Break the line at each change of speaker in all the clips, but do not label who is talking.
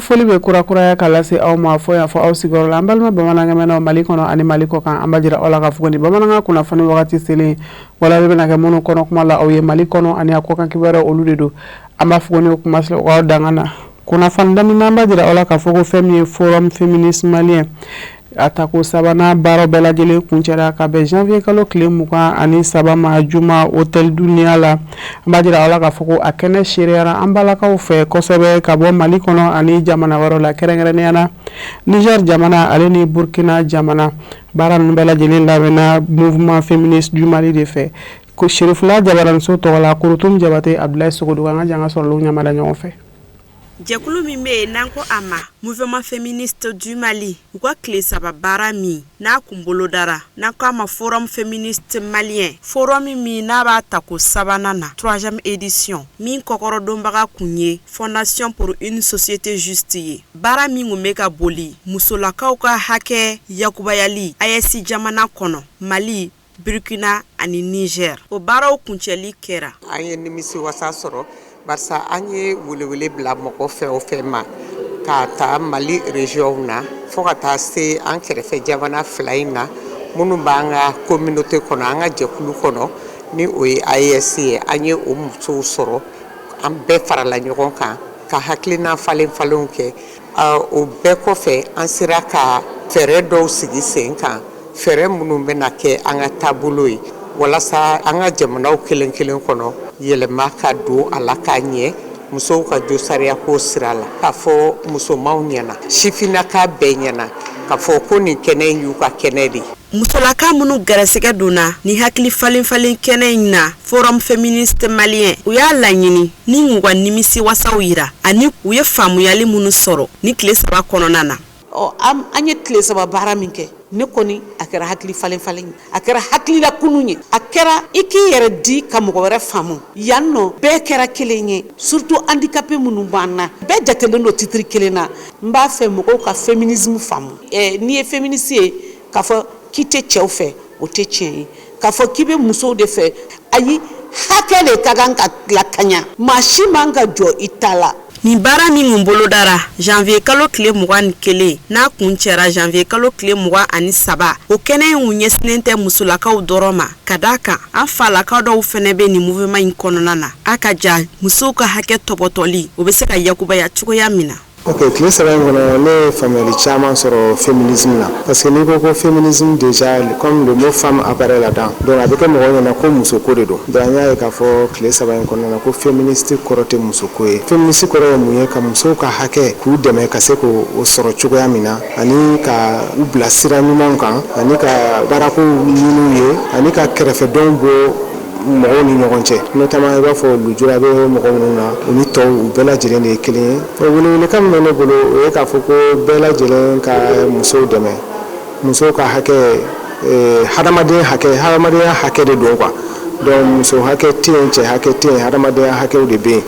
foli be kura kalase aw ma fo ya fo aw sigoro la balma bamananga mena mali kono ani mali ko kan ambajira ola ka fugoni bamananga kuna fani wakati sele wala be na mono kono kuma la aw ye mali kono ani akokan kibara oludedo amba fugoni kuma sele wa dangana kuna fanda mi ambajira ola ka fugo femi forum féministe malien atako sabana baro bela jele kunchara ka be janvier kalo kle muka ani sabama juma hotel dunia la ambajira ola ka fugo akene shiriara ambala ka fe kosebe ka bo mali kono ani jamana waro la kerengere yana Niger jamana aleni Burkina jamana baran bela jele la mena mouvement féministe du Mali de fait ko shirifla jabaran so to wala kurutum jabate Abdoulaye Sogodu nga janga solo nyamada nyon fe
Jekulu mime nanko ama mouvement féministe du Mali kwa clé saba barami na kumbolo dara na kama forum féministe malien forum mi na ba tako sabanana 3e édition min kokoro dombaga kunye fondation pour une société juste barami ngumeka boli musola kauka hake yakubayali ayesi jamana kono Mali Burkina ani Niger o baro kuncheli kera
aye nimisi wasa soro barsa anye wulewule bla moko fe o fe ma ka ta Mali région na fo ka ta se an kerefe jamana flaina munu banga communauté kono anga jekulu kono ni oyi AEC anye o muso soro an be farala ɲɔgɔn kan ka haklina falen ke o be ko fe an sira ka fere dɔw sigi sen kan fere munu bena ke anga tabulo yi walasa anga jamanaw kelen kono yelema ka do ala ka ɲɛ musow ka jo sariya ko sira la ka fɔ musomaw ɲɛna sifina ka bɛɛ ɲɛna ka fɔ ko nin kɛnɛ y'u ka kɛnɛ de
musolaka munu garesɛgɛ donna ni hakili falen kɛnɛ in na forum féministe malien u y'a laɲini ni ngwa nimisi wasaw yira ani u ye faamuyali munu sɔrɔ ni tile saba kɔnɔna na
an ye tile saba baara min kɛ ne kɔni a kɛra hakili falen a kɛra hakili la kunu ye a kɛra i k'i yɛrɛ di ka mɔgɔ wɛrɛ faamu yan nɔ bɛɛ kɛra kelen ye surtout handicapé minnu b'an na bɛɛ jatelen do titre kelen na n b'a fɛ mɔgɔw ka féminisme faamu n'i ye féministe ye k'a fɔ k'i tɛ cɛw fɛ o tɛ tiɲɛ ye k'a fɔ k'i bɛ musow de fɛ ayi hakɛ de ka kan ka lakanya maa si man ka jɔ i ta la
ni bara min ngumbolo dara janvier kalo kile 21 na kuncɛra janvier kalo kile 27 o kɛnɛ in ɲɛsinnen tɛ musolakaw dɔrɔn ma ka d'a kan an falakaw dɔw fɛnɛ bɛ ni mouvement in kɔnɔna na a ka ja musow ka hakɛ tɔbɔtɔli o bɛ se ka yakubaya cogoya min na.
Ok, tile saba in kɔnɔ ne ye faamuyali caman sɔrɔ féminisme la parce que n'i ko féminisme déjà comme le mot femme apparaît là-dedans donc a bɛ kɛ mɔgɔw ɲɛna ko musoko de don donc an y'a ye k'a fɔ tile saba in kɔnɔna na ko féministe kɔrɔ tɛ musoko ye féministe kɔrɔ ye mun ye ka musow ka hakɛ k'u dɛmɛ ka se k'o sɔrɔ cogoya min na ani ka u bila sira ɲumanw kan ani ka baarako ɲini u ye ani ka kɛrɛfɛdɔnw bɔ mɔgɔw ni ɲɔgɔn cɛ notamment i b'a fɔ lujura bɛ mɔgɔ minnu na u ni tɔw u bɛɛ lajɛlen de ye kelen ye welewelekan min bɛ ne bolo o ye k'a fɔ ko bɛɛ lajɛlen ka musow dɛmɛ musow ka hakɛ hadamadenya hakɛ de don quoi donc muso hakɛ tɛ yen cɛ hakɛ tɛ yen hadamadenya hakɛw de bɛ yen.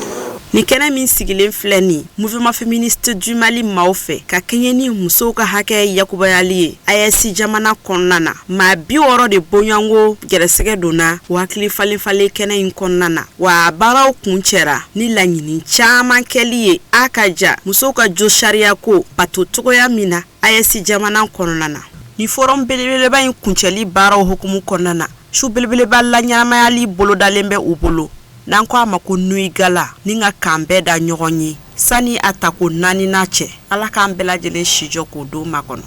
Ni kɛnɛ min sigilen filɛ ni mouvement féministe du Mali maaw fɛ ka kɛɲɛ ni musow ka hakɛ yakubayali ye AES jamana kɔnɔna na maa 60 de bɔɲɔngo gɛrɛsɛgɛ donna o hakili falen kɛnɛ in kɔnɔna na wa baaraw kuncɛra ni laɲini caman kɛli ye a ka ja musow ka jo sariya ko bato cogoya min na AES jamana kɔnɔna na ni forum belebeleba in kuncɛli baaraw hukumu kɔnɔna na su belebeleba la ɲɛnamayali bolodalen bɛ u bolo n'an ko a ma ko Nui Gala ni ka kan bɛɛ da ɲɔgɔn ye sani a ta ko 4nan cɛ ala k'an bɛɛ lajɛlen sijɔ k'o don makɔnɔ.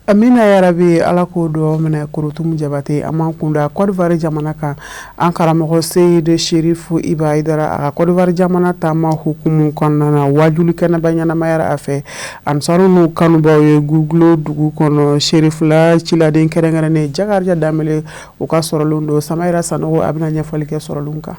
Amina yarabi ala ko do mena kurutum jabate aman kunda Côte d'Ivoire jamana kan an karamɔgɔ Seyid Sherifu Iba Aidara a Côte d'Ivoire jamana taama hukumu kɔnɔna wajuli kɛnɛ ba ɲɛnamayara a fɛ ansaru n'u kanubaw ye Guglo dugu kɔnɔ Sherifula ciladen kɛrɛnkɛrɛnnen Jakarija Damele u ka sɔrɔlen do Samayira Sanogo a bɛna ɲɛfɔli kɛ sɔrɔlen kan.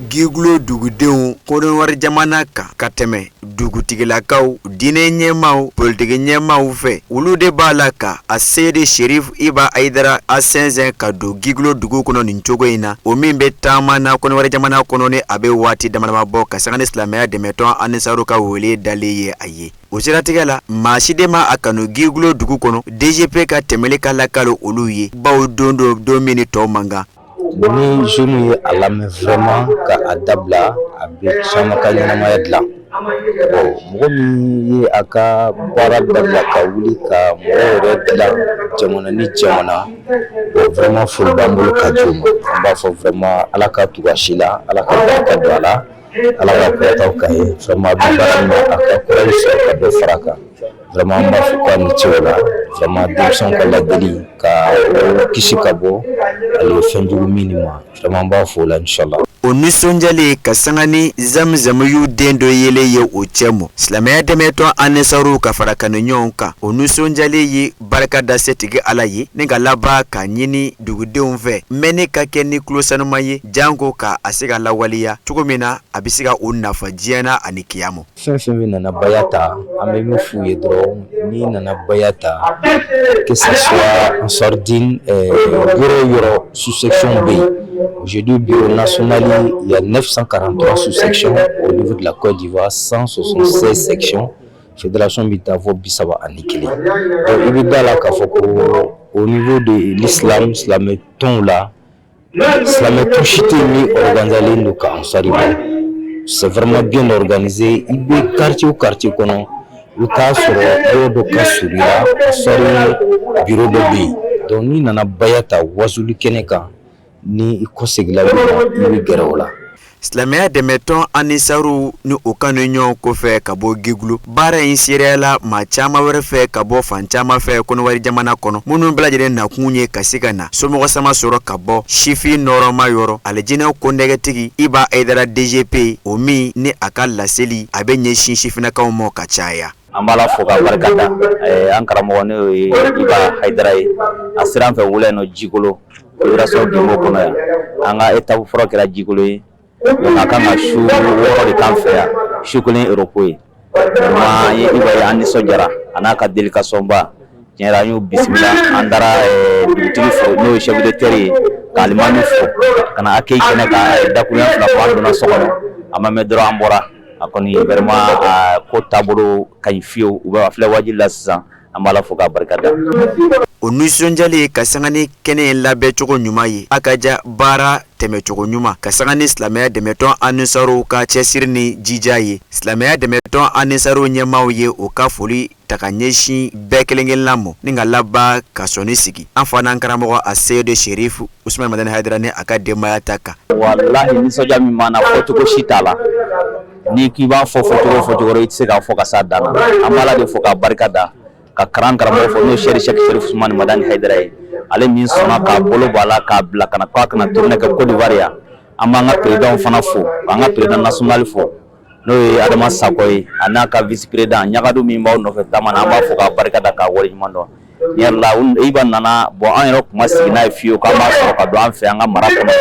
Giglo dugudenw Côte d'Ivoire jamana kan ka tɛmɛ dugutigilakaw diinɛ ɲɛmaaw politiki ɲɛmaaw fɛ olu de b'a la ka a Seyid Sherifu Iba Aidara a sɛnsɛn ka don Giglo dugu kɔnɔ nin cogo in na o min bɛ taama na Côte d'Ivoire jamana kɔnɔ ni a bɛ waati damadama bɔ ka sanga ni silamɛya dɛmɛtɔn Anisaru ka wele dalen ye a ye o siratigɛ la maa si de ma a kanu Giglo dugu kɔnɔ DGP ka tɛmɛli ka lakalo olu ye baw don min ni tɔw man kan.
Ni jeune ye a lamɛn vraiment ka a dabila a bɛ caman ka ɲɛnamaya dilan mɔgɔ min ye a ka baara dabila ka wuli ka mɔgɔ yɛrɛ dilan jamana ni jamana vraiment foli b'an bolo ka d'u ma an b'a fɔ vraiment ala ka tugu a si la ala ka barika don a la ala ka kɔrɔtaw k'a ye vraiment a bɛ baara min na a ka courage sɔrɔ ka dɔ fara a kan vraiment an b'a fɔ k'a ni ce o la vraiment denmisɛnw ka ladeli ka o kisi ka bɔ ale fɛn jugu min ma vraiment an b'a fɔ o la inshallah.
O nisɔndiyalen ka sanga ni Zamzam y'u den dɔ yele ye o cɛ mɔ silamɛya dɛmɛtɔn Anisaru ka fara kanu ɲɔgɔn kan o nisɔndiyalen ye barika da setigi Ala ye ni ka laban ka ɲini dugudenw fɛ mɛnni ka kɛ ni tulo sanuma ye janko ka a se ka lawaleya cogo min na a bɛ se ka o nafa diɲɛ na ani kiyama.
Fɛn fɛn bɛ nana baya ta an bɛ min f'u ye dɔrɔn ni nana baya ta que ça soit en sordine yɔrɔ sous-section bɛ yen aujourd'hui bureau national il y a 943 sous-sections au niveau de la Côte d'Ivoire, 176 sections. Fédération Bitavo Bissaba Anikele. Donc il est là au niveau de l'islam, Slameton là, Slameton chitemi organisé le cas en Sariba. C'est vraiment bien organisé. Il y a quartier au quartier qu'on a. Le cas sur le cas sur là, sur bureau de B. Donc ni nana bayata wazuli keneka. Ni ikosegla ni gɛrɛw.
Silamɛya dɛmɛtɔn Anisaru ni o kanu ɲɔgɔn kɔfɛ ka bɔ Gigulu baara in seriya la maa caman wɛrɛ fɛ ka bɔ fan caman fɛ kɔnɔwari jamana kɔnɔ minnu bɛɛ lajɛlen nakun ye ka se ka na somɔgɔ sama sɔrɔ ka bɔ sifin nɔrɔma yɔrɔ alijinɛw kɔndɛgɛtigi Iba Aidara DGP o min ni a ka laseli a bɛ ɲɛsin sifinakaw ma ka caya.
An b'a la fo ka barika da an karamɔgɔ n'o ye Iba Aidara ye a sera an fɛ wula yen nɔ Jikolo fédération Gimo kɔnɔ yan an ka étape fɔlɔ kɛra Jikolo ye donc a kan ka su 6 de k'an fɛ yan su kelen Europe ye vraiment ye Iba ye an nisɔndiyara a n'a ka délégation ba tiɲɛ yɛrɛ an y'u bisimila an taara dugutigi fo n'o ye chef de terre ye ka alimami fo ka na accueil kɛnɛ ka dakuruɲɛ fila fɔ an donna so kɔnɔ a ma mɛn dɔrɔn an bɔra a kɔni vraiment ko taabolo ka ɲi fiyewu u bɛ a filɛ wajibi la sisan an b'a la fo k'a barika da.
O nisɔndiyalen ka sanga ni kɛnɛ in labɛn cogo ɲuman ye a ka ja baara tɛmɛ cogo ɲuman ka sanga ni silamɛya dɛmɛtɔn Anisaru ka cɛsiri ni jija ye silamɛya dɛmɛtɔn Anisaru ɲɛmaaw ye o ka foli ta ka ɲɛsin bɛɛ kelen-kelen lamɔ ni ka laban ka sɔnni sigi an fa n'an karamɔgɔ a Seydu Sherifu Usman Madani Haidara ni a ka denbaya ta kan.
Wallahi nisɔndiya min b'an na fɔcogo si t'a la ni k'i b'a fɔ fɔcogo i tɛ se k'a fɔ ka s'a dan na an b'a la de fo k'a barika da ka karamɔgɔ fɔ n'o Sherifu Usman Madani Haidara ye ale min sɔnna k'a bolo bɔ a la k'a bila kana k'a kana tourner kɛ Côte d'Ivoire yan an b'an ka président fana fo k'an ka président national fo n'o ye Adama Sako ye a n'a ka vice président ɲagadu min b'aw nɔfɛ taama na an b'a fɔ k'a barika da k'a waleɲuman dɔn yɛrɛ la Iba nana bon an yɛrɛ kuma sigi n'a ye fiyewu k'an b'a sɔrɔ ka don an fɛ an ka mara kɔnɔ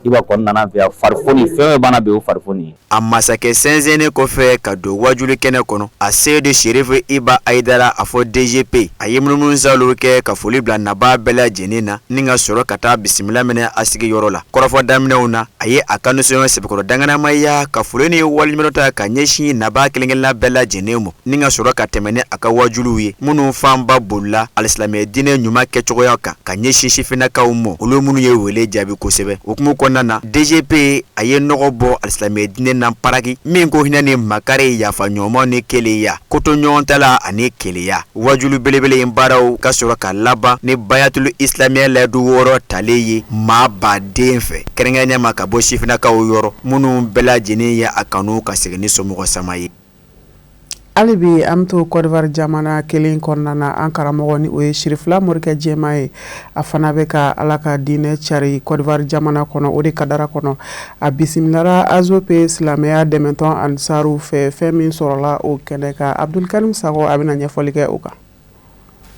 Iba kɔni nana an fɛ yan farifoni fɛn bɛɛ b'an na bi o farifoni ye.
A masakɛ sɛnsɛnnen kɔfɛ ka don wajuli kɛnɛ kɔnɔ a Seydu Sherifu Iba Aidara a fɔ DGP a ye munumunu salo kɛ ka foli bila naba bɛɛ lajɛlen na ni ka sɔrɔ ka taa bisimila minɛ a sigiyɔrɔ la kɔrɔfɔ daminɛw na a ye a kanusɔngɔ sɛbɛkɔrɔ danganamaya ka foli ni waliɲuman ta ka ɲɛsin naba kelen-kelenna bɛɛ lajɛlen ma ni ka sɔrɔ ka tɛmɛ ni a ka wajuliw ye minnu fanba bolila alisilamɛ diinɛ ɲuman kɛcogoya kan ka ɲɛsin sifinnakaw ma olu minnu ye wele jaabi kosɛbɛ okumu kɔnɔna na DGP a ye nɔgɔ bɔ alisilamɛ diinɛ na paraki min ko hinɛ ni makari yafa ɲɔgɔnma ni keleya koto ɲɔgɔn tala ani keleya wajulu belebele in baaraw ka sɔrɔ ka laban ni bayatul islamiyya ladu 6 tale ye maa baden fɛ kɛrɛnkɛrɛnnenya ma ka bɔ sifinnakaw yɔrɔ minnu bɛɛ lajɛlen ye a kanu ka segin ni somɔgɔ sama ye.
hali bi an bɛ to Côte d'Ivoire jamana kelen kɔnɔna na an karamɔgɔ ni o ye Sirifila Morikɛ Jɛma ye a fana bɛ ka Ala ka diinɛ cari Côte d'Ivoire jamana kɔnɔ o de kadara kɔnɔ a bisimilara AZOP silamɛya dɛmɛtɔn Anisaru fɛ fɛn min sɔrɔla o kɛnɛ kan Abdulkarim Sago a bɛna ɲɛfɔli kɛ o kan.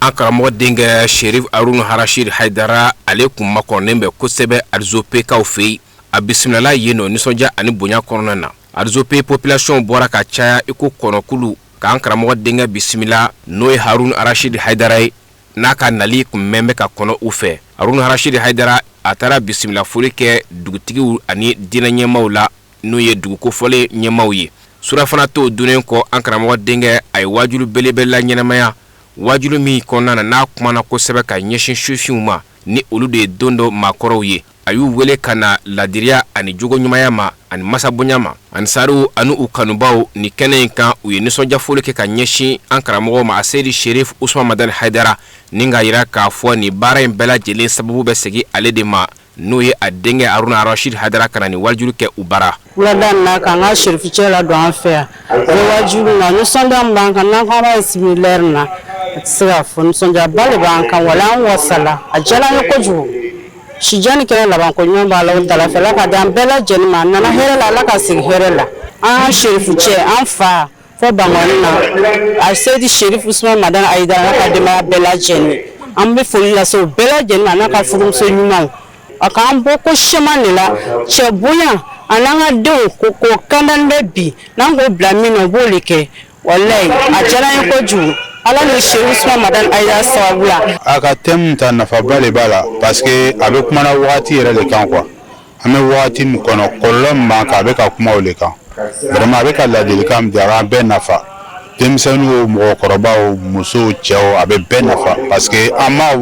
An karamɔgɔ denkɛ Sherif Arun Harashid Haidara ale kun makɔrɔnen bɛ kosɛbɛ AZOP kaw fɛ yen a bisimilala yen nɔ nisɔndiya ani bonya kɔnɔna na AZOP population bɔra ka caya iko kɔnɔkulu k'an karamɔgɔ denkɛ bisimila n'o ye Harun Harashid Haidara ye n'a ka nali kun mɛn bɛ ka kɔnɔ u fɛ Harun Harashid Haidara a taara bisimila foli kɛ dugutigiw ani diinɛ ɲɛmaaw la n'o ye dugukofɔlen ɲɛmaaw ye surafana t'o donnen kɔ an karamɔgɔ denkɛ a ye wajulu belebele la ɲɛnamaya wajulu min kɔnɔna na n'a kumana kosɛbɛ ka ɲɛsin sufinw ma ni olu de ye don dɔ maakɔrɔw ye a y'u wele ka na ladiriya ani jogo ɲumanya ma ani masabonya ma. Ansaru anu u kanubaw ni kɛnɛ in kan u ye nisɔndiyafoli kɛ ka ɲɛsin an karamɔgɔ ma Asedi Sherif Usman Madani Haidara ni k'a yira k'a fɔ ni baara in bɛɛ lajɛlen sababu bɛ segin ale de ma n'o ye a denkɛ Haruna Rashid Haidara kana ni walijuru kɛ u bara.
Wuladan na k'an ka Sherifucɛ la don an fɛ yan o walijuru na nisɔndiya min b'an kan n'an kɔnɔ similaire na a tɛ se k'a fɔ nisɔndiyaba de b'an kan wala an wasala a diyara an ye kojugu. Sijani kɛra laban ko ɲuman b'a la o talafɛla ka di an bɛɛ lajɛlen ma a nana hɛrɛ la Ala ka segin hɛrɛ la an Sherifucɛ an fa fɔ Bangɔni na Asedi Sherif Usman Madani Haidara Ala ka denbaya bɛɛ lajɛlen an bɛ foli lase o bɛɛ lajɛlen ma n'a ka furumuso ɲumanw a k'an bɔ ko siman de la cɛ bonya a n'an ka denw ko kandani bɛ bi n'an k'o bila min na o b'o de kɛ walayi a diyara an ye kojugu. Ala ni Sherif Usman Madani Haidara sababu la.
A ka thème ta nafaba de b'a la parce que a bɛ kumana wagati yɛrɛ de kan quoi. An bɛ wagati min kɔnɔ kɔlɔlɔ min b'an kan a bɛ ka kuma o de kan. Vraiment a bɛ ka ladilikan min di a b'an bɛɛ nafa. Denmisɛnninw o mɔgɔkɔrɔbaw musow cɛw a bɛ bɛɛ nafa parce que an ma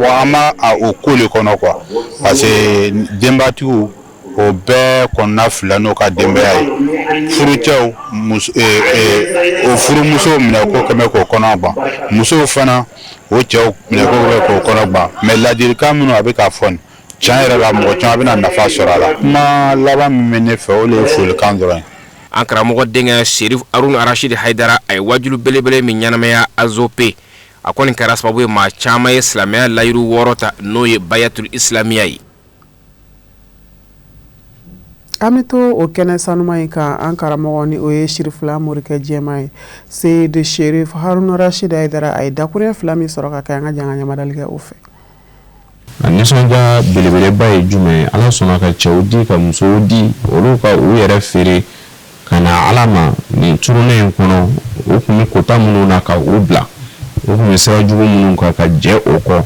o ko le kɔnɔ quoi. Parce que denbatigiw o bɛɛ kɔnɔna fila n'o ka denbaya ye. Furucɛw o furumusow minɛ ko kɛmɛ k'o kɔnɔ ban. Musow fana o cɛw minɛ ko kɛmɛ k'o kɔnɔ ban. Mais ladilikan minnu a bɛ ka fɔ nin tiɲɛ yɛrɛ la mɔgɔ caman bɛna nafa sɔrɔ a la. Kuma laban min bɛ ne fɛ o de ye folikan dɔrɔn ye.
An karamɔgɔ denkɛ Sherif Haruna Rashid Haidara a ye wajulu belebele min ɲanamaya Azope a kɔni kɛra sababu ye maa caman ye silamɛya layiru 6 ta n'o ye Bayatul Islamiya ye.
An bɛ to o kɛnɛ sanuma in kan an karamɔgɔ ni o ye Sirifula Morikɛ Jɛma ye Seyidi Sherif Haruna Rashid Haidara a ye dakuruɲɛ 2 min sɔrɔ ka kɛ an ka janga ɲamadali kɛ o fɛ.
A nisɔndiya belebeleba ye jumɛn Ala sɔnna ka cɛw di ka musow di olu ka u yɛrɛ feere ka na Ala ma nin turunen in kɔnɔ u kun bɛ kota minnu na ka u bila u kun bɛ sira jugu minnu kan ka jɛ o kɔ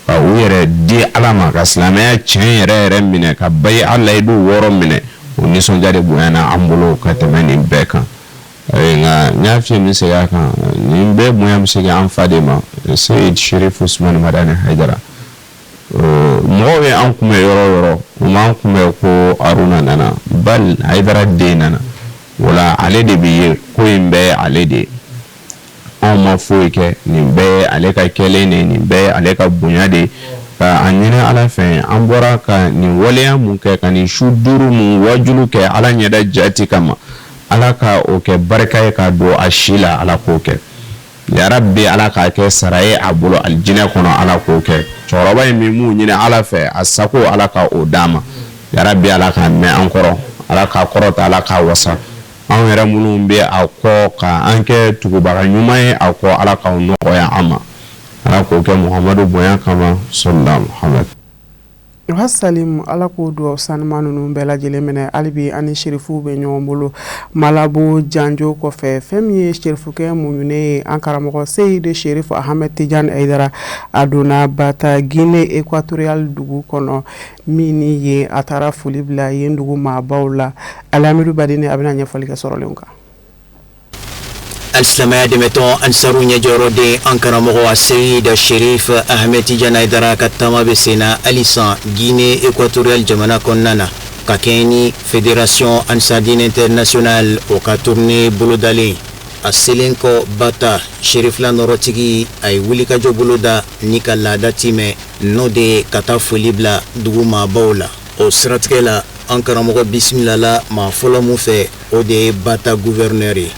ka u yɛrɛ di Ala ma ka silamɛya tiɲɛ yɛrɛ minɛ ka bayi Ala ye du 6 minɛ o nisɔndiya de bonyana an bolo ka tɛmɛ nin bɛɛ kan nka n y'a f'i ye min segin a kan nin bɛɛ bonya bɛ segin an fa de ma Seyidi Sherif Usman Madani Haidara mɔgɔw ye an kunbɛ yɔrɔ yɔrɔ u m'an kunbɛ ko Haruna nana bal Haidara den nana wala ale de bɛ ye ko in bɛɛ ale de anw ma foyi kɛ nin bɛɛ ale ka kɛlen de nin bɛɛ ale ka bonya de ka a ɲini Ala fɛ an bɔra ka nin waleya mun kɛ ka nin su 5 mun wajulu kɛ Ala ɲɛda jati kama Ala ka o kɛ barika ye ka don a si la Ala k'o kɛ ya rabbi Ala ka kɛ sara ye a bolo aljinɛ kɔnɔ Ala k'o kɛ cɛkɔrɔba in min mun ɲini Ala fɛ a sago Ala ka o d'a ma ya rabbi Ala ka mɛn an kɔrɔ Ala ka kɔrɔta Ala ka wasa an yɛrɛ minnu bɛ a kɔ ka an kɛ tugubaga ɲuman ye a kɔ Ala k'aw nɔgɔya an ma Ala k'o kɛ Muhamadu bonya kama sallallahu Muhammad.
Hasalim Ala k'o duwawu sanuma ninnu bɛɛ lajɛlen minɛ hali bi ani Sherifu bɛ ɲɔgɔn bolo Malabo Janjo kɔfɛ fɛn min ye Sherifukɛ muɲunen ye an karamɔgɔ Seyidi Sherif Ahmed Tidiane Haidara a donna Bata Guinée Équatoriale dugu kɔnɔ min ni ye a taara foli bila yen dugu maabaw la Alamidu Badine a bɛna ɲɛfɔli kɛ sɔrɔlenw kan.
Al-Islamaya demeton Ansaru ɲɛjɔyɔrɔ de an karamɔgɔ Seyidi Sherif Ahmed Tidiane Haidara ka taama bɛ senna halisa Guinée Équatoriale jamana kɔnɔna na ka kɛɲɛ ni Fédération Ansardine Internationale o ka tournée bolodalen a selen kɔ Bata Sherifula nɔrɔtigi a ye wulikajɔ boloda ni ka laada timɛ n'o de ye ka taa foli bila dugu maabaw la o siratigɛ la an karamɔgɔ bisimilala maa fɔlɔ mun fɛ o de ye Bata gouverneur ye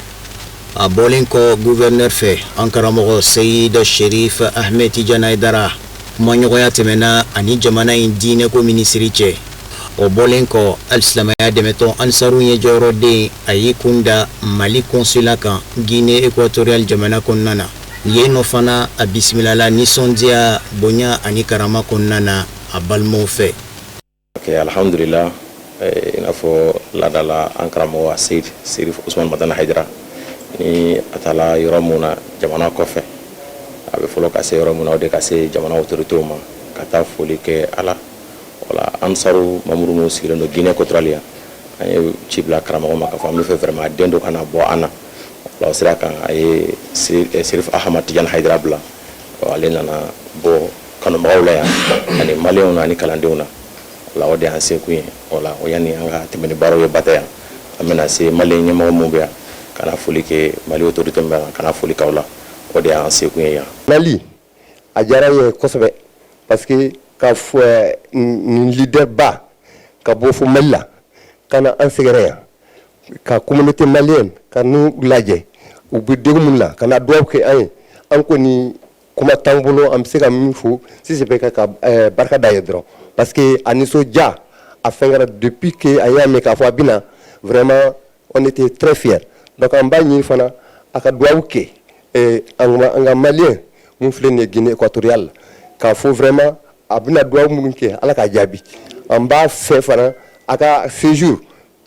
a bɔlen kɔ gouverneur fɛ an karamɔgɔ Seyidi Sherif Ahmed Tidiane Haidara kumaɲɔgɔnya tɛmɛna ani jamana in diinɛko minisiri cɛ o bɔlen kɔ Al-Islamaya dɛmɛtɔn Ansaru ɲɛjɔyɔrɔden a y'i kun da Mali consulat kan Guinée Équatoriale jamana kɔnɔna na yen nɔ fana a bisimilala nisɔndiya bonya ani karama kɔnɔna na a balimaw fɛ.
Alhamdulillah i n'a fɔ ladala an karamɔgɔ Seyidi Sherif Usman Madani Haidara ni a taala yɔrɔ mun na jamana kɔfɛ a bɛ fɔlɔ ka se yɔrɔ mun na o de ka se jamana autoritew ma ka taa foli kɛ ala wala Ansaru mamuru mun sigilen don Guinée Équatoriale yan an ye ci bila karamɔgɔ ma ka fɔ an bɛ fɛ vraiment den dɔ kana bɔ an na wala o sira kan a ye Sherif Ahmed Tidiane Haidara bila ale nana bɔ kanubagaw la yan ani maliyɛnw na ani kalandenw na la o de an se kun ye wala o yani an ka tɛmɛ ni baaraw ye bata yan an bɛna se Mali ɲɛmɔgɔ mun bɛ yan kana foli kɛ Mali autorité min bɛ yan kana foli k'aw la o de y'an se kun ye yan.
Mali a diyara n ye kosɛbɛ parce que ka fɔ nin leader ba ka bɔ fo Mali la ka na an sɛgɛrɛ yan ka communauté malienne ka n'u lajɛ u bɛ degun min na ka na dugawu kɛ an ye an kɔni kuma t'an bolo an bɛ se ka min fɔ sisan bɛ ka barika da ye dɔrɔn parce que a nisɔndiya a fɛngɛra depuis que an y'a mɛn k'a fɔ a bɛna vraiment on était très fiers donc an b'a ɲini fana a ka dugawu kɛ an ka maliyɛn mun filɛ nin ye Guinée équatoriale k'a fɔ vraiment a bɛna dugawu minnu kɛ Ala k'a jaabi an b'a fɛ fana a ka séjour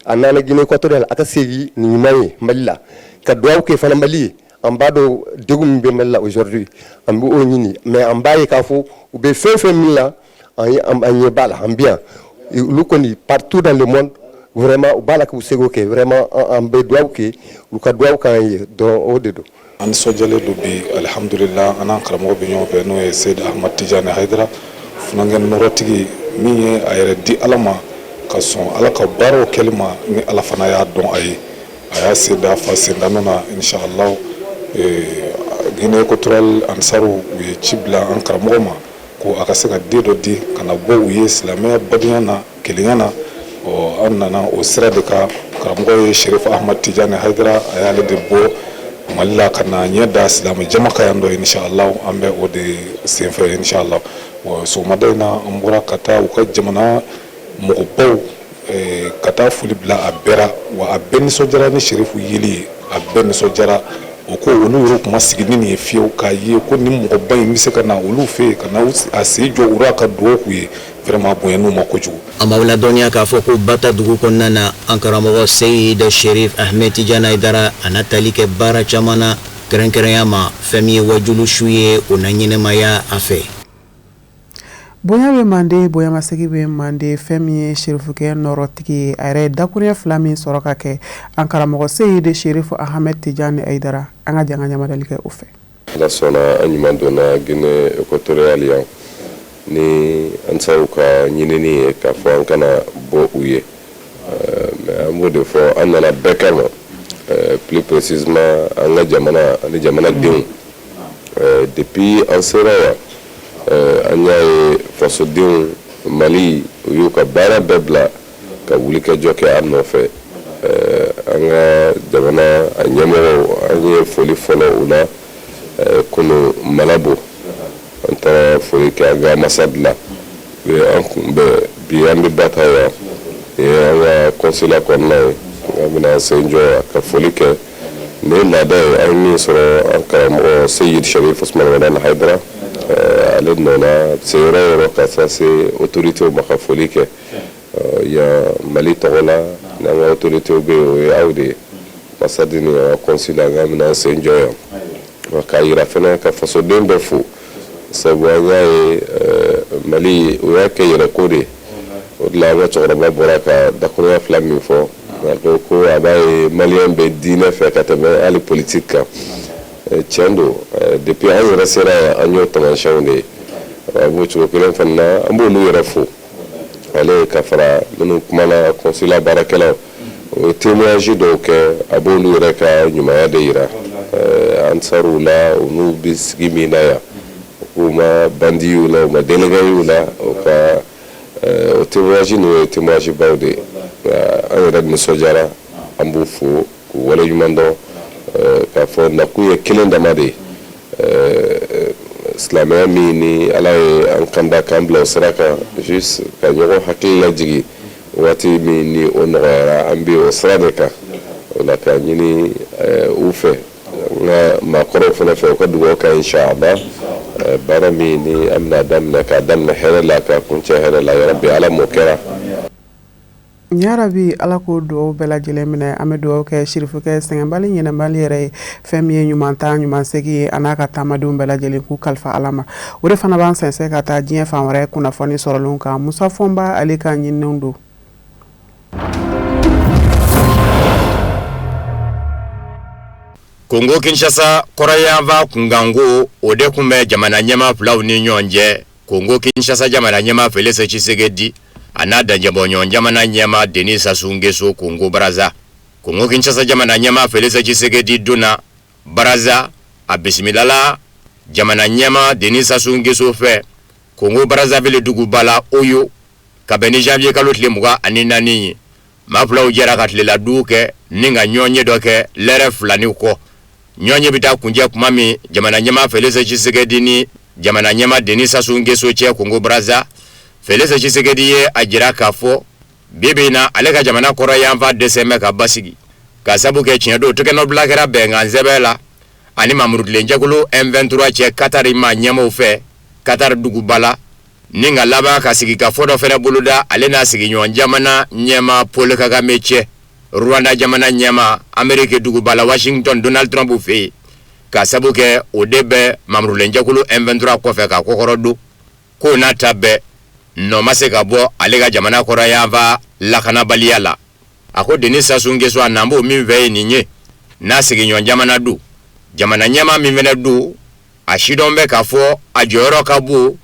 a nana Guinée équatoriale a ka segin ni ɲuman ye Mali la ka dugawu kɛ fana Mali ye an b'a dɔn degun min bɛ Mali la aujourd'hui an bɛ o ɲini mais an b'a ye k'a fɔ u bɛ fɛn fɛn min la an ɲɛ b'a la an bɛ yan olu kɔni partout dans le monde vraiment u b'a la k'u seko kɛ vraiment an bɛ dugawu kɛ u ka dugawu k'an ye dɔrɔn o de don.
an nisɔndiyalen don bi alhamdulillah an n'an karamɔgɔ bɛ ɲɔgɔn fɛ n'o ye Seydi Ahmad Tijani Hayidara funanŋɛ nɔrɔtigi min ye a yɛrɛ di Ala ma ka sɔn Ala ka baaraw kɛli ma ni Ala fana y'a dɔn a ye a y'a sen da a fa sendano na inshallah Guinée équatoriale ansaru u ye ci bila an karamɔgɔ ma ko a ka se ka den dɔ di ka na bɔ u ye silamɛya badenya na kelenya na an nana o sira de kan karamɔgɔ ye Sherif Ahmad Tijani Hayidara a y'ale de bɔ Mali la ka na ɲɛ da silamɛ jama ka yan dɔ inshallah an bɛ o de senfɛ inshallah sɔgɔmada in na an bɔra ka taa u ka jamana mɔgɔbaw ka taa foli bila a bɛɛ la wa a bɛɛ nisɔndiyara ni Sherifu yeli ye a bɛɛ nisɔndiyara o ko olu yɛrɛ kuma sigi ni nin ye fiyewu k'a ye ko ni mɔgɔba in bɛ se ka na olu fɛ yen ka na a sen jɔ u ka dugawu k'u ye vraiment bonya n'u ma kojugu.
An b'a ladɔnniya k'a fɔ ko Bata dugu kɔnɔna na an karamɔgɔ Seydi Sherif Ahmed Tijani Hayidara a na tali kɛ baara caman na kɛrɛnkɛrɛnya ma fɛn min ye wajulu su ye o na ɲɛnɛmaya a fɛ.
Bonya bɛ mande bonya masegi bɛ mande fɛn min ye Sherifukɛ nɔrɔtigi ye a yɛrɛ dakuruɲɛ fila min sɔrɔ ka kɛ an karamɔgɔ Seydi Sherif Ahmed Tijani Hayidara an ka janga ɲamadali kɛ o fɛ.
Ala sɔnna an ɲuman donna Guinée équatoriale yan ni an saw ka ɲinini ye k'a fɔ an kana bɔ u ye mais an b'o de fɔ an nana bɛɛ kama plus précisément an ka jamana ani jamanadenw depuis an sera yan an y'a ye fasodenw Mali u y'u ka baara bɛɛ bila ka wulikajɔ kɛ an nɔfɛ an ka jamana a ɲɛmɔgɔw an ye foli fɔlɔ u la kunu Malabo an taara foli kɛ an ka ambassade la an kunbɛ bi an bɛ Bata yan an ka consulat kɔnɔna ye an bɛna sen jɔ ka foli kɛ ni laada ye an ye min sɔrɔ an karamɔgɔ Seydi Sherif Ahmed Hayidara ale nana se yɔrɔ yɔrɔ ka taa se autoritéw ma ka foli kɛ yan Mali tɔgɔ la n'an ka autoritéw bɛ yen o ye aw de ye ambassade ni consulat an bɛna sen jɔ yan k'a yira fana ka fasoden bɛɛ fo sabu an y'a ye Mali o y'a kɛ yɛrɛko de o de la an ka cɛkɔrɔba bɔra ka dakuruɲɛ fila min fɔ ko a b'a ye maliyɛn bɛ diinɛ fɛ ka tɛmɛ hali politique kan tiɲɛ don depuis an yɛrɛ sera yan an y'o taamasiyɛnw de ye a b'o cogo kelen fana na an b'olu yɛrɛ fo ale ka fara minnu kumana consulat baarakɛlaw o ye témoignage dɔw kɛ a b'olu yɛrɛ ka ɲumanya de yira an sar'u la u n'u bɛ sigi min na yan u ma bandi y'u la u ma délégué y'u la o ka o témoignage ninnu ye témoignage baw de ye an yɛrɛ nisɔndiyara an b'u fo k'u waleɲuman dɔn k'a fɔ nakun ye kelen dama de ye silamɛya min ni Ala ye an kanda k'an bila o sira kan juste ka ɲɔgɔn hakili lajigi waati min ni o nɔgɔyara an bɛ o sira de kan o la ka ɲini u fɛ n ka maakɔrɔw fana fɛ u ka dugawu kan inshallah baara min ni an bɛna daminɛ k'a daminɛ hɛrɛ la ka kuncɛ hɛrɛ la yarabi Ala m'o kɛra.
Yarabi Ala ko dugawu bɛɛ lajɛlen minɛ an bɛ dugawu kɛ Sherifukɛ sɛgɛnbali ɲinɛbali yɛrɛ ye fɛn min ye ɲuman ta ɲuman segi ye a n'a ka taamadenw bɛɛ lajɛlen k'u kalifa Ala ma o de fana b'an sɛnsɛn ka taa diɲɛ fan wɛrɛ kunnafoni sɔrɔlenw kan Musa Fɔnba ale ka ɲininenw don.
Congo Kinshasa kɔrɔyanfa kunkanko o de tun bɛ jamana ɲɛmaa filaw ni ɲɔgɔn cɛ Congo Kinshasa jamana ɲɛmaa Félix Tshisekedi anada jabonyo jamana nyama Denis Sassou Nguesso Congo Brazza. Congo Kinshasa jamana nyama Félix Tshisekedi dona Brazza a bismillah jamana nyama Denis Sassou Nguesso fe Congo Brazzaville dugu bala oyo kabeni janvier kalotle muga anina ni mafla ujera katle la duke ninga nyonye doke lere fulani uko nyonye bita kunje kumami jamana nyama Félix Tshisekedi ni jamana nyama Denis Sassou Nguesso che Congo Brazza Félix Tshisekedi ye ajira kafo bibina aleka jamana koro yamva deseme ka basigi kasabu ke chindo tukeno blakera benga nzebela ani Mamadou Lenjakulu M23 che Qatar ma nyama ufe Qatar dugu bala ninga laba kasigi ka fodo fere buluda alena sigi nyon jamana nyama Paul Kagame che Rwanda jamana nyama Amerike dugu bala Washington Donald Trump ufe kasabu ke odebe Mamadou Lenjakulu M23 ko fe ka kokorodu ko na tabe no maseka bo alega jamana kora yava lakana baliala ako Denis Sassou Nguesso anambo mimve ninye na sigi nyon jamana du jamana nyama mimvena du ashidombe kafo ajoro kabu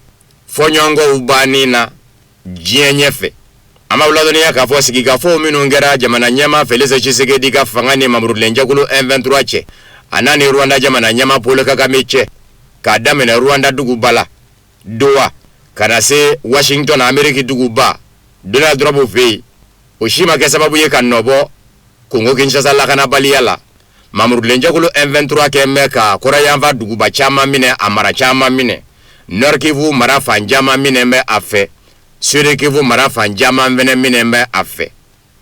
fonyongo ubanina jienyefe ama uladoni ya kafo sigi kafo minungera jamana nyama Félix Tshisekedi ka fangani Mamadou Lenjakulu M23 che anani Rwanda jamana nyama Paul Kagame che kadame na Rwanda dugu bala doa kanase Washington America dugu ba Donald Trump fei oshima ke sababu ye kanobo Congo Kinshasa lakana baliala Mamadou Lenjakulu M23 ke meka kora yamba dugu ba chama mine amara chama mine Nord Kivu mara fanjama mine me afe Sud Kivu mara fanjama mine me afe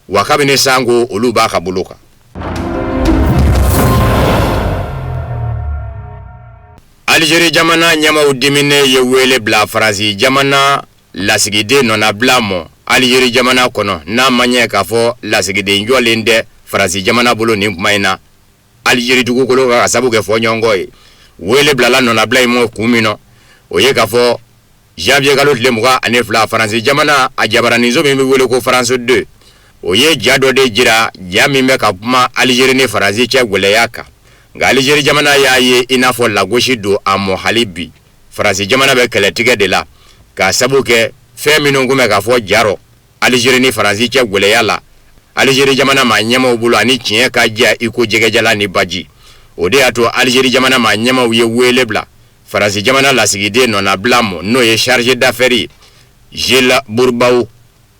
wakabine sango oluba kabuluka Algérie jamana nyama udimine yewele bla France jamana lasigide nona blamo Algérie jamana kono na manye kafo lasigide njolende France jamana bolo ni kumaina Algérie dugukolo ka sabu ke fonyongoy wele blala nona blaimo kumino oye kafo janvier kalotle muga anefla France jamana ajabaranizo mimi wele ko France 2 oye jado de jira jami me kapuma Algérie ne France che gwele yaka nga Algérie jamana yaye inafo la goshi do amo halibi France jamana be kele tige de la ka sabu ke femino ngume ka fo jaro Algérie ni France che gwele yala Algérie jamana manyama ubulu ani chie ka jia iko jegejala ni baji ode ato Algérie jamana manyama uye wele bla France jamana la sigide nona blamo no ye chargé d'affaires Gilles Bourbaou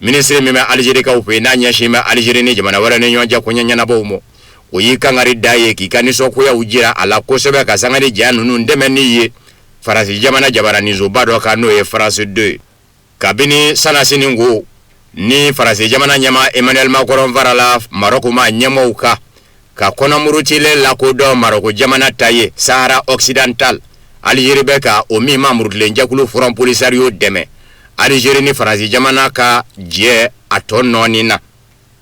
ministre meme Algérie ka upe na nyashima Algérie ni jamana wala ne nyonja kunyanya na bomo oyika ngari daye kikaniso kuya ujira ala kosebe kasangari janu ndemeni ye France jamana jabaranizo bado kano ye France 2 kabini sana siningo ni France jamana nyama Emmanuel Macron varala Maroko ma nyama uka ka kona murutile la kodo Maroko jamana taye Sahara Occidental Algérie beka omi Mamadou Lenjakulu Front Polisario deme Algérie ni France jamana ka je atononina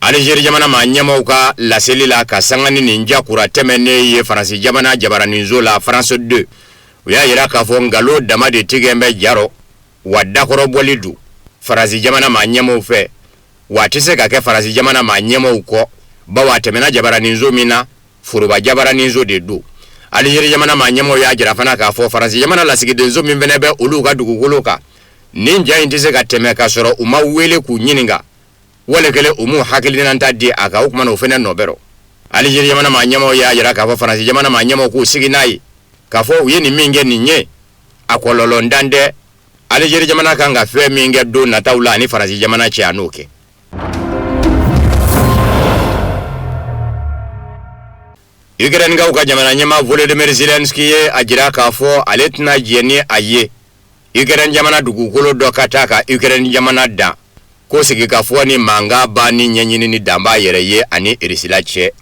Algérie jamana manyama uka la selila ka sangani ninja kura temene ye France jamana jabaranizo la France 2 uya yira ka fo ngalo dama de tigembe jaro wadakoro bolidu France jamana manyama ufe watise ka ke France jamana manyama uko ba watemena jabaranizo mina furuba jabaranizo de du Algérie jamana manyama ya jira fana ka fo France jamana la sigidenzo mimbenebe uluka dugukuluka ninja intise ka temeka soro uma wele ku nyininga wale kele umu hakili nanta di aka ukumana ufene nobero Algérie jamana manyama ya jira ka fo France jamana manyama ku siginai ka fo uyeni minge ninye akololo ndande Algérie jamana kanga fe minge do na taula ni France jamana che anuke Ukraine ga uka jamana nyama Volodymyr Zelensky ye ajira ka fo aletna jeni aye Ukraine jamana dugukolo dokataka Ukraine jamana da ko sigi ka fo ni manga ba ni nyenyini ni damba yereye ani irisilache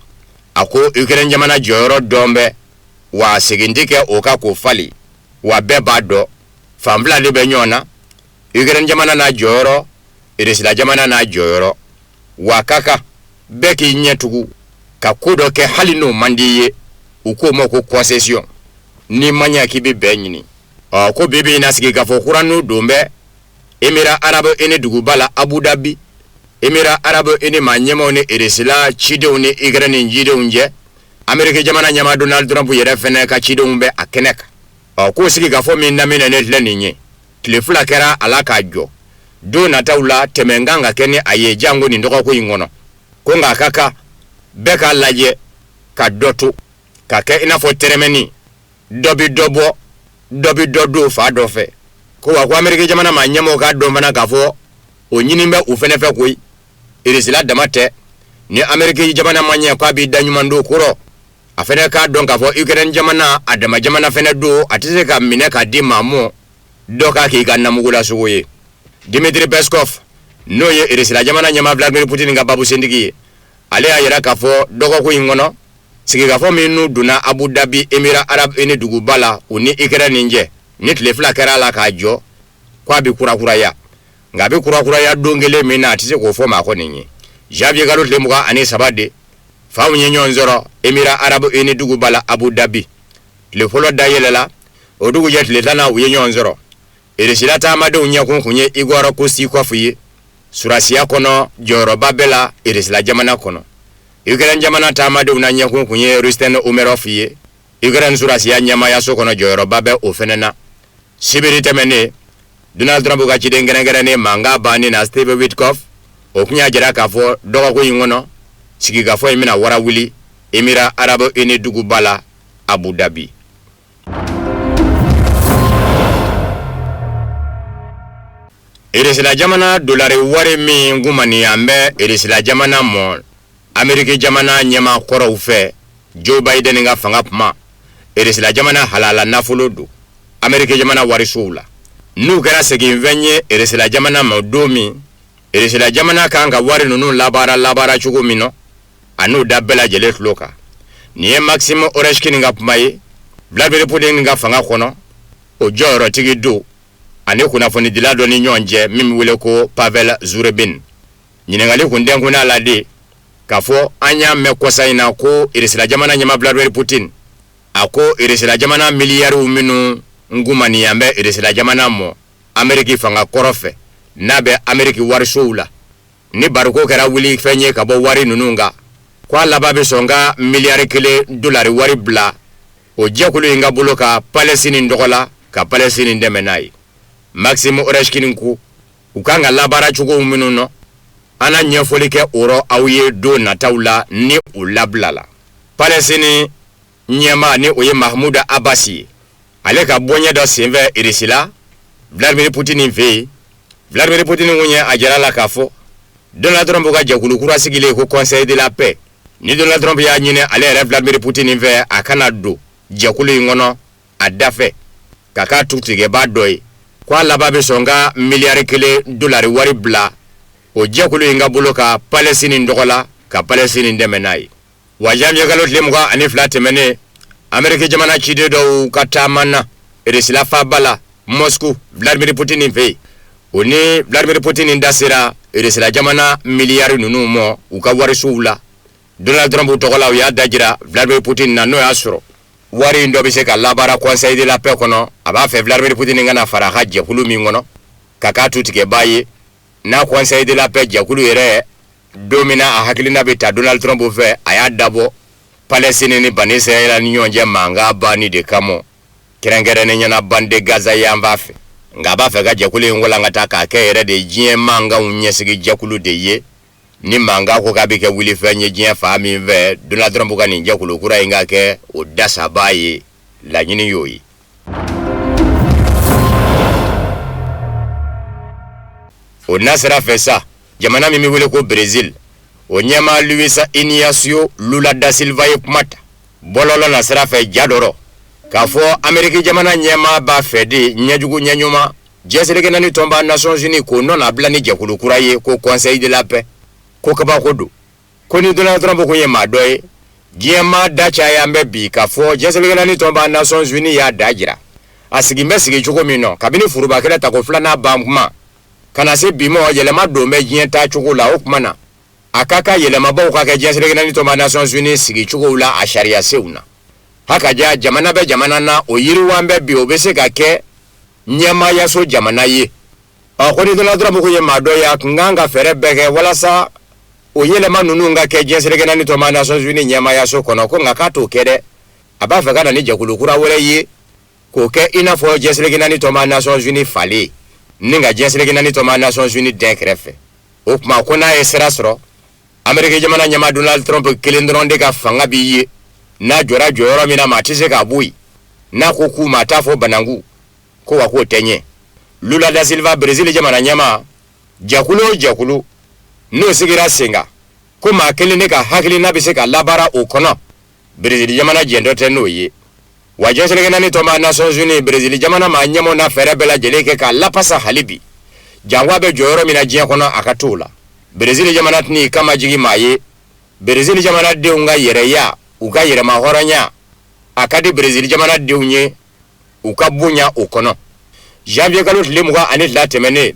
ako Ukraine jamana joro dombe wa sigindike oka ko fali wa beba do fambla de benyona Ukraine jamana na joro irisila jamana na joro wa kaka beki nyetugu ka kudo ke halino mandiye uko moko concession ni manya kibi benyini ko bebe na sigi ka fo kuranu dombe Emira Arabo ene dugubala Abu Dhabi Emira Arabo ene manyemo ne irisila chide ne Ukraine njide unje Amerika jamana nyama Donald Trump yere fene ka chide umbe akeneka ko sigi ka fo minna mena ne tleninye tlefula kera alaka jo do nataw la tɛmɛnkan ka kɛ ni a ye jango nin dɔgɔko in kɔnɔ ko nka a ka kan bɛɛ k'a lajɛ ka dɔ to ka kɛ i n'a fɔ tɛrɛmɛni dɔ bi dɔ bɔ dɔ bi dɔ don fa dɔ fɛ ko wa ko Ameriki jamana ma ɲɛmɔgɔw k'a dɔn fana k'a fɔ o ɲini bɛ u fɛnɛ fɛ koyi irisila dama tɛ ni Ameriki jamana ma ɲɛ k'a b'i da ɲuman don kɔrɔ a fɛnɛ k'a dɔn k'a fɔ Ukraine jamana a dama jamana fɛnɛ don a tɛ se ka minɛ k'a di maa mɔ dɔ k'a k'i ka namugula sogo ye Dmitry Peskov n'o ye irisila jamana ɲɛma Vladimir Putin ka babu sentigi ye ale y'a yira k'a fɔ dɔgɔkun in kɔnɔ sigikafɔ minnu donna Abu Dhabi Émirats Arabes Unis duguba la u ni Ukraine nin cɛ ni tile fila kɛra la k'a jɔ k'a bi kurakuraya nka a bi kurakuraya don kelen min na a tɛ se k'o fɔ maa kɔni ye janvier kalo tile 23 de faw ye ɲɔgɔn sɔrɔ Émirats Arabes Unis duguba la Abu Dhabi tile fɔlɔ dayɛlɛla o dugujɛ tile 10 u ye ɲɔgɔn sɔrɔ irisila taamadenw ɲɛkun kun ye Igor Kosikov ye surasiya kɔnɔ jɔyɔrɔba bɛɛ la irisila jamana kɔnɔ Ukraine jamana taamadenw na ɲɛkun kun ye Rustem Umerov ye Ukraine surasiya ɲɛmayaso kɔnɔ jɔyɔrɔba bɛ o fɛnɛ na sibiri tɛmɛnen Donald Trump ka ciden kɛrɛnkɛrɛnnen mankan bannen na Steve Witkoff o kun y'a jira k'a fɔ dɔgɔkun in kɔnɔ sigikafɔ in bɛna wara wuli Émirats Arabes Unis duguba la Abu Dhabi. Irisila jamana dolari wari min gumani an bɛ irisila jamana mɔ Ameriki jamana ɲɛma kɔrɔw fɛ Joe Biden ka fanga kuma irisila jamana halala nafolo do Ameriki jamana warisow la n'u kɛra seginfɛn ye irisila jamana ma don min irisila jamana kan ka wari ninnu labaara cogo min na a n'u da bɛɛ lajɛlen tulo kan nin ye Maxime Oreshkin ka kuma ye Vladimir Putin ka fanga kɔnɔ o jɔyɔrɔtigi do ani kunnafonidila dɔ ni ɲɔgɔn cɛ min bɛ wele ko Pavel Zurebin ɲininkali kun den kun n'a la de k'a fɔ an y'a mɛn kɔsa in na ko irisila jamana ɲɛma Vladimir Putin a ko irisila jamana miliyariw minnu ngumani an bɛ irisila jamana mɔ Ameriki fanga kɔrɔ fɛ n'a bɛ Ameriki warisow la ni bariko kɛra wuli fɛn ye ka bɔ wari ninnu kan ko a laban bɛ sɔn ka miliyari $1 wari bila o jɛkulu in ka bolo ka Palestine dɔgɔla ka Palestine dɛmɛ n'a ye Maxime Oreshkin ko u kan ka labaara cogo minnu na ana ɲɛfɔli kɛ o rɔ aw ye don nataw la ni u labilala Palestine ɲɛma ni o ye Mahmoud Abbas ye ale ka bɔɲɛ dɔ senfɛ irisila Vladimir Putin fɛ yen Vladimir Putin kun ye a jira la k'a fɔ Donald Trump ka jɛkulu kura sigilen ko Conseil de la Paix ni Donald Trump y'a ɲini ale yɛrɛ Vladimir Putin fɛ a kana don jɛkulu in kɔnɔ a dafɛ ka k'a tutigɛba dɔ ye ko a laban bɛ sɔn ka miliyari $1 wari bila o jɛkulu in ka bolo ka Palestine dɔgɔla ka Palestine dɛmɛ n'a ye wa janvier kalo tile 22 tɛmɛnen Ameriki jamana ciden dɔw ka taama na irisila faaba la Moscou Vladimir Putin fɛ yen o ni Vladimir Putin da sera irisila jamana miliyari ninnu mɔ u ka warisow la Donald Trump tɔgɔ la u y'a dajira Vladimir Putin na n'o y'a sɔrɔ wari in dɔ bɛ se ka labaara Conseil de la Paix kɔnɔ a b'a fɛ Vladimir Putin kana fara a ka jɛkulu min kɔnɔ ka k'a tutigɛba ye n'a Conseil de la Paix jɛkulu yɛrɛ don min na a hakilina bɛ ta Donald Trump fɛ a y'a dabɔ Palestine ni Bani Israel ni ɲɔgɔn cɛ mankan banni de kama kɛrɛnkɛrɛnnen ɲɛna bande Gaza yan b'a fɛ nka a b'a fɛ ka jɛkulu in walankata k'a kɛ yɛrɛ de diɲɛ mankanw ɲɛsigi jɛkulu de ye ni mankan ko k'a bɛ kɛ wulifɛn ye diɲɛ fan min fɛ Donald Trump ka nin jɛkulu kura in ka kɛ o dasaba ye laɲini y'o ye. O n'a sera fɛ sa jamana min bɛ wele ko Brésil o ɲɛma Luis Inacio Lula da Silva ye kuma ta bɔlɔlɔ na sira fɛ ja dɔrɔ k'a fɔ Ameriki jamana ɲɛma b'a fɛ de ɲɛjugu ɲɛɲuman jɛsirikɛnɛ ni tɔnba Nations Unies k'o nɔna bila ni jɛkulu kura ye ko Conseil de la Paix ko kabako do ko ni Donald Trump kun ye maa dɔ ye diɲɛ maa da caya bɛ bi k'a fɔ jɛsirikɛnɛ ni tɔnba Nations Unies y'a da jira a sigi bɛ sigi cogo min na kabini furuba kɛlɛ ta ko filanan ban kuma kana se bi ma yɛlɛma don bɛ diɲɛ taa cogo la o kuma na a ka ka yɛlɛmabaw ka kɛ jɛsirikɛnɛ ni tɔnba Nations Unies sigi cogo la a sariya sew na hakaja jamana bɛ jamana na o yiriwan bɛ bi o bɛ se ka kɛ ɲɛmaayaso jamana ye ko ni Donald Trump kun ye maa dɔ ye a kun kan ka fɛɛrɛ bɛɛ kɛ walasa o yɛlɛma ninnu ka kɛ jɛsirikɛnɛ ni tɔnba Nations Unies ɲɛmaayaso kɔnɔ ko nka k'a t'o kɛ dɛ a b'a fɛ ka na ni jɛkulu kura wɛrɛ ye k'o kɛ i n'a fɔ jɛsirikɛnɛ ni tɔnba Nations Unies falen ninga jensele nani to ma Nations Unies dekrefe o kuma ko na esra soro America jamana nyama Donald Trump kelendron de ka fanga biye na jora joro mina matise ka bui na kuku matafo banangu ko wako tenye Lula da Silva Brazil jamana nyama jakulu no sigira senga ko ma kelene ka hakili na bise ka labara o kono Brazil jamana jendo teno ye wajensele nani to ma Nations Unies Brazil jamana ma nyamo na fere bela jeleke ka lapasa halibi jangwa be joro mina jia kono akatula Brazil jamana tni kama jigi maye Brazil jamana de unga yere ya uga yere mahoranya akadi Brazil jamana de unye ukabunya ukono janvier kalot lemwa anit la temene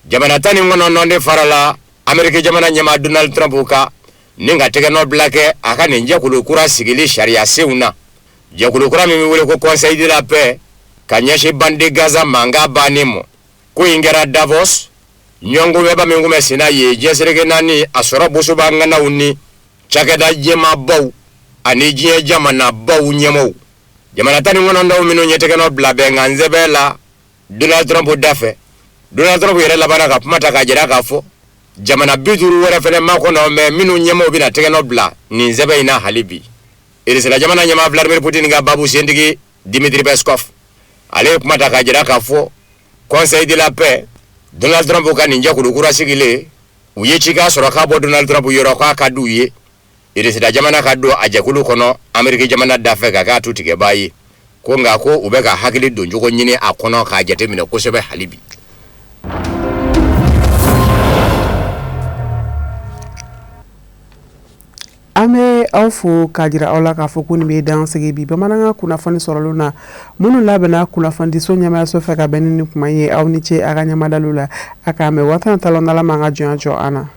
jamana tani ngono nonde farala America jamana nyama Donald Trump uka ninga tege no blake aka ninja kulukura sigili sharia seuna jakulukura mimi wule ko conseil de la paix kanyeshe bande gaza manga banimo ko ingera Davos nyongo beba mengume sina ye jeserege nani asoro busu bangana uni chakeda jema baw ani jie jamana baw nyemo jamana tani ngono ndaw mino nyeteke no blabe nganzebela Donald Trump dafe Donald Trump yere labana ka pumata ka jera ka fo jamana biduru wala fele mako no me minu nyemo bina teke no bla ni nzebe ina halibi irisela jamana nyama Vladimir Putin ga babu sendigi Dmitry Peskov ale pumata ka jera ka fo conseil de la paix Donald Trump ka ninja kulukura sigile uye chika soroka bo Donald Trump yoro ka kaduye irisela jamana kadu ajakulu kono America jamana dafe ka tutike bayi ko nga ko ubeka hakili donjo ko nyine akono ka jate mina ko sebe halibi
ame awfo kajira awla ka fo kuni be dan sege bi bamananga kuna fani soroluna munu labena kuna fandi so nyama so fe ka benini kuma ye awni che aga nyama dalula aka me watan talon dala manga jonjo ana